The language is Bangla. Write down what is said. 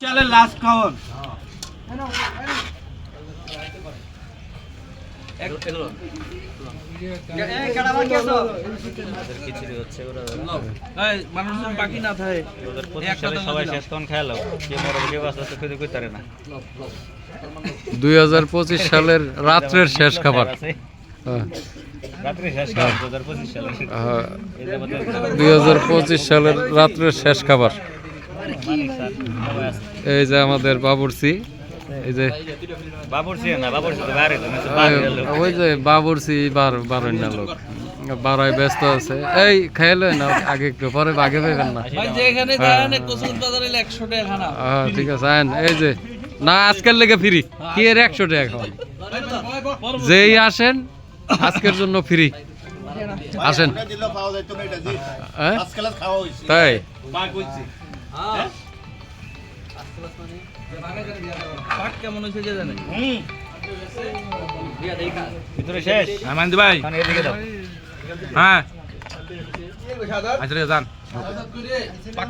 চলে লাস্ট খাওন বাকি না থাকে 2025 সালের রাত্রের শেষ খাবার। 2025 সালের রাত্রের শেষ খাবার। এই যে আমাদের বাবুর্চি, এই যে ওই যে বাবুর্চি বারোইনা লোক বারোয় ব্যস্ত আছে। এই খেলে না আগে একটু পরে আগে পাইবেন না। ঠিক আছে আইন। এই যে না আজকের লেগে ফ্রি কি এর 100 টাকা খাওয়ান। যেই আসেন আজকের জন্য ফ্রি আসেন। তাই কেমন হয়েছে যে জানে ভিতরে শেষ মানদি ভাই এদিকে দাও। হ্যাঁ আচ্ছা যান